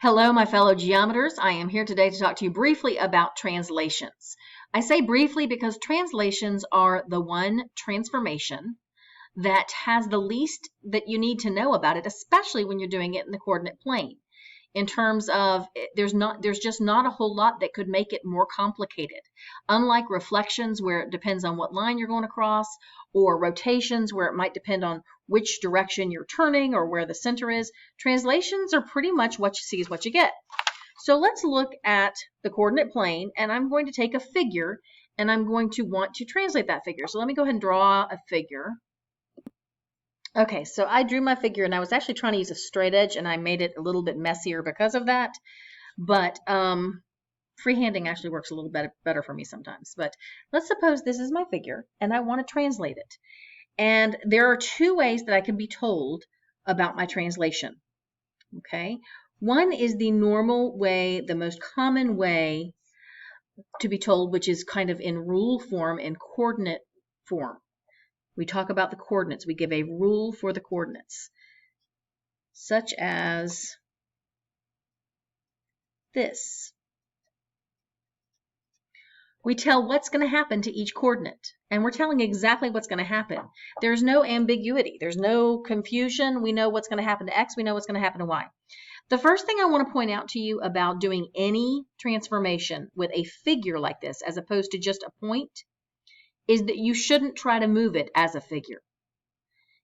Hello, my fellow geometers. I am here today to talk to you briefly about translations. I say briefly because translations are the one transformation that has the least that you need to know about it, especially when you're doing it in the coordinate plane. In terms of there's just not a whole lot that could make it more complicated. Unlike reflections where it depends on what line you're going across, or rotations where it might depend on which direction you're turning or where the center is, translations are pretty much what you see is what you get. So let's look at the coordinate plane, and I'm going to take a figure and I'm going to want to translate that figure. So let me go ahead and draw a figure. Okay, so I drew my figure, and I was actually trying to use a straight edge, and I made it a little bit messier because of that. But freehanding actually works a little better for me sometimes. But let's suppose this is my figure, and I want to translate it. And there are two ways that I can be told about my translation. Okay, one is the normal way, the most common way to be told, which is kind of in rule form, in coordinate form. We talk about the coordinates. We give a rule for the coordinates, such as this. We tell what's going to happen to each coordinate, and we're telling exactly what's going to happen. There's no ambiguity. There's no confusion. We know what's going to happen to X. We know what's going to happen to Y. The first thing I want to point out to you about doing any transformation with a figure like this, as opposed to just a point, is that you shouldn't try to move it as a figure.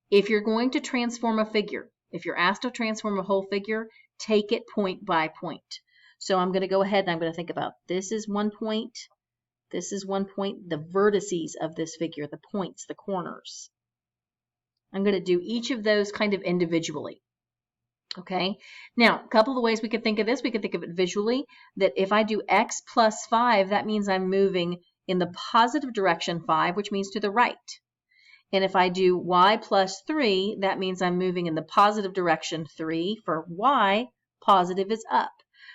If you're going to transform a figure, if you're asked to transform a whole figure, take it point by point. So I'm going to go ahead and I'm going to think about this is one point, this is one point, the vertices of this figure, the points, the corners. I'm going to do each of those kind of individually. Okay, now a couple of ways we could think of this. We could think of it visually, that if I do X plus 5, that means I'm moving in the positive direction 5, which means to the right. And if I do Y plus 3, that means I'm moving in the positive direction 3. For Y, positive is up.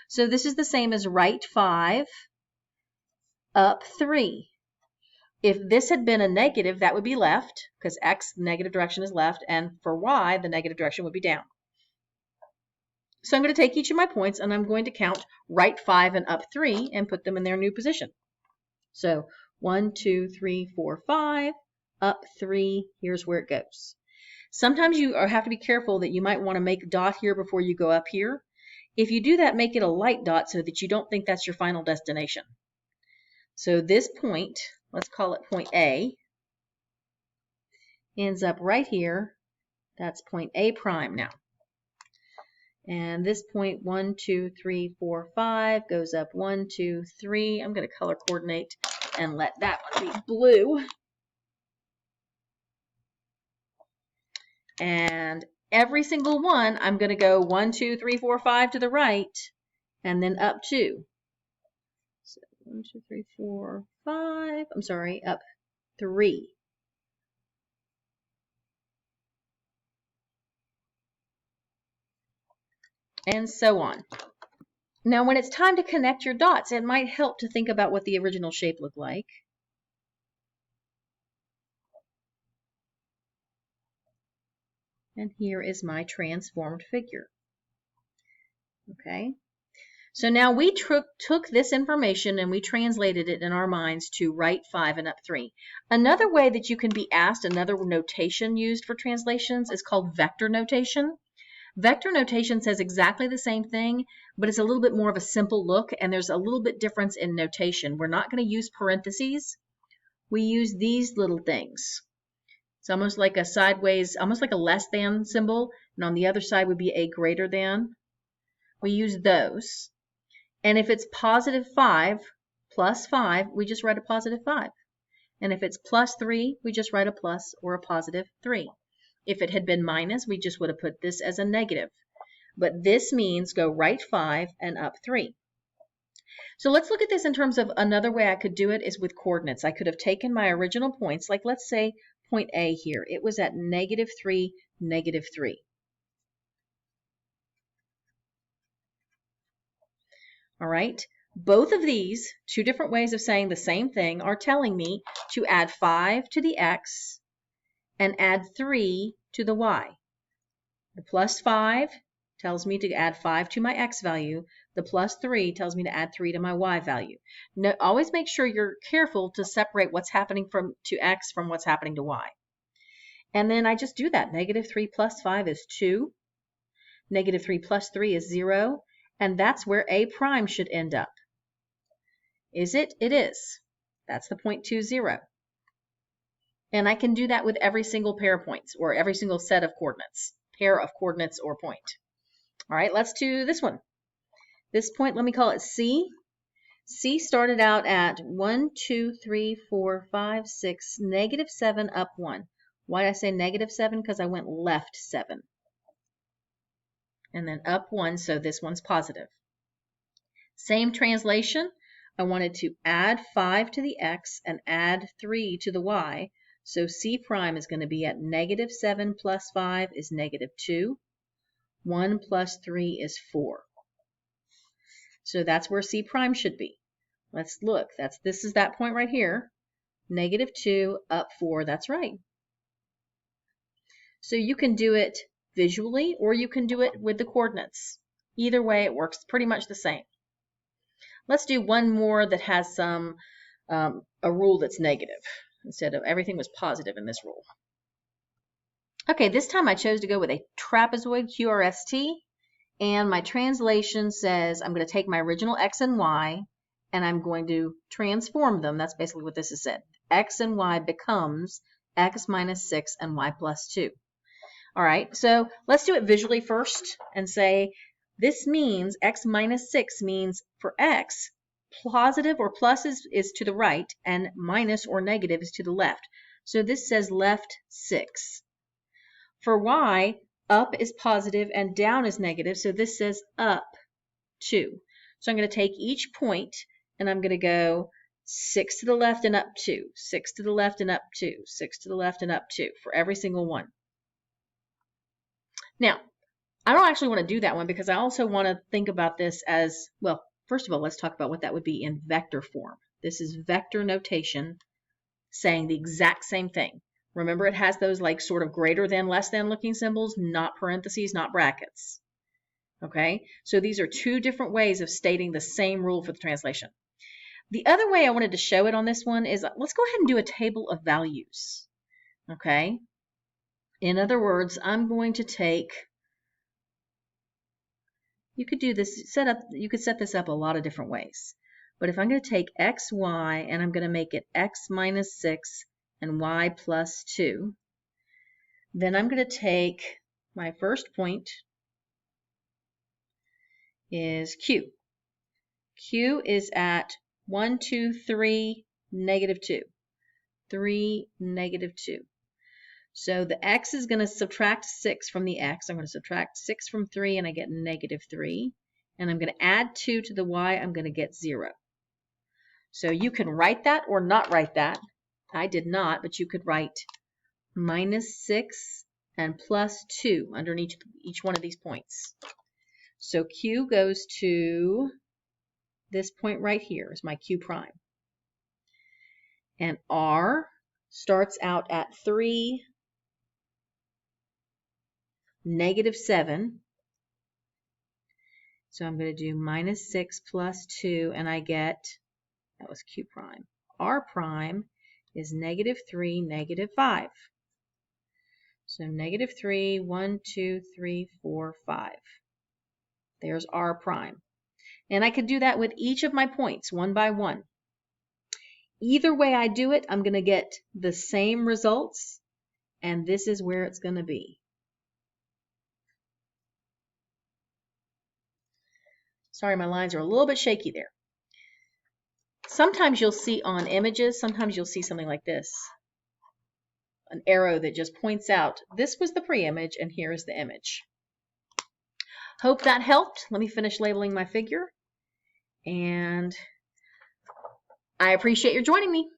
So this is the same as right 5, up 3. If this had been a negative, that would be left, because X, the negative direction is left, and for Y, the negative direction would be down. So I'm going to take each of my points, and I'm going to count right 5 and up 3 and put them in their new position. So 1, 2, 3, 4, 5, up 3, here's where it goes. Sometimes you have to be careful that you might want to make a dot here before you go up here. If you do that, make it a light dot so that you don't think that's your final destination. So this point, let's call it point A, ends up right here. That's point A prime now. And this point 1, 2, 3, 4, 5 goes up 1, 2, 3. I'm going to color coordinate and let that one be blue. And every single one, I'm going to go 1, 2, 3, 4, 5 to the right, and then up 2. So 1, 2, 3, 4, 5. I'm sorry, up 3. And so on. Now, when it's time to connect your dots, it might help to think about what the original shape looked like. And here is my transformed figure. Okay. So now we took this information and we translated it in our minds to right 5 and up 3. Another way that you can be asked, another notation used for translations is called vector notation. Vector notation says exactly the same thing, but it's a little bit more of a simple look, and there's a little bit difference in notation. We're not going to use parentheses. We use these little things. It's almost like a sideways, almost like a less than symbol, and on the other side would be a greater than. We use those. And if it's positive 5 plus 5, we just write a positive 5. And if it's plus 3, we just write a plus or a positive 3. If it had been minus, we just would have put this as a negative. But this means go right 5 and up 3. So let's look at this in terms of another way I could do it is with coordinates. I could have taken my original points, like let's say point A here. It was at negative 3, negative 3. All right. Both of these, two different ways of saying the same thing, are telling me to add 5 to the X and add 3 to the Y. The plus 5 tells me to add 5 to my x value. The plus 3 tells me to add 3 to my y value. No, always make sure you're careful to separate what's happening to x from what's happening to y. And then I just do that. Negative 3 plus 5 is 2. Negative 3 plus 3 is 0. And that's where a prime should end up. Is it? It is. That's the point 2, 0. And I can do that with every single pair of points, or every single set of coordinates, pair of coordinates or point. All right, let's do this one. This point, let me call it C. C started out at 1, 2, 3, 4, 5, 6, negative 7, up 1. Why did I say negative 7? Because I went left 7. And then up 1, so this one's positive. Same translation. I wanted to add 5 to the x and add 3 to the y. So C prime is going to be at negative 7 plus 5 is negative 2. 1 plus 3 is 4. So that's where C prime should be. Let's look. This is that point right here. Negative 2 up 4. That's right. So you can do it visually or you can do it with the coordinates. Either way, it works pretty much the same. Let's do one more that has some a rule that's negative instead of everything was positive in this rule. Okay, this time I chose to go with a trapezoid QRST, and my translation says I'm going to take my original x and y and I'm going to transform them. That's basically what this is said. X and y becomes x minus 6 and y plus 2. All right, so let's do it visually first and say this means x minus 6 means for x, positive or plus is to the right and minus or negative is to the left. So this says left 6. For y, up is positive and down is negative, so this says up 2. So I'm going to take each point and I'm going to go 6 to the left and up 2, 6 to the left and up 2, 6 to the left and up 2 for every single one. Now, I don't actually want to do that one because I also want to think about this as, well, first of all, let's talk about what that would be in vector form. This is vector notation saying the exact same thing. Remember, it has those like sort of greater than, less than looking symbols, not parentheses, not brackets. Okay, so these are two different ways of stating the same rule for the translation. The other way I wanted to show it on this one is let's go ahead and do a table of values. Okay, in other words, I'm going to take, you could do this, you could set this up a lot of different ways. But if I'm going to take x, y, and I'm going to make it x minus 6 and y plus 2, then I'm going to take my first point is Q. Q is at 1, 2, 3, negative 2. 3, negative 2. So the x is going to subtract 6 from the x. I'm going to subtract 6 from 3 and I get negative 3. And I'm going to add 2 to the y. I'm going to get 0. So you can write that or not write that. I did not, but you could write minus 6 and plus 2 underneath each one of these points. So Q goes to this point right here is my Q prime. And R starts out at 3, negative 7. So I'm going to do minus 6 plus 2, and I get, that was Q prime. R prime is negative 3, negative 5. So negative 3, 1, 2, 3, 4, 5. There's R prime. And I could do that with each of my points, one by one. Either way I do it, I'm going to get the same results, and this is where it's going to be. Sorry, my lines are a little bit shaky there. Sometimes you'll see on images, sometimes you'll see something like this. An arrow that just points out, this was the pre-image and here is the image. Hope that helped. Let me finish labeling my figure. And I appreciate your joining me.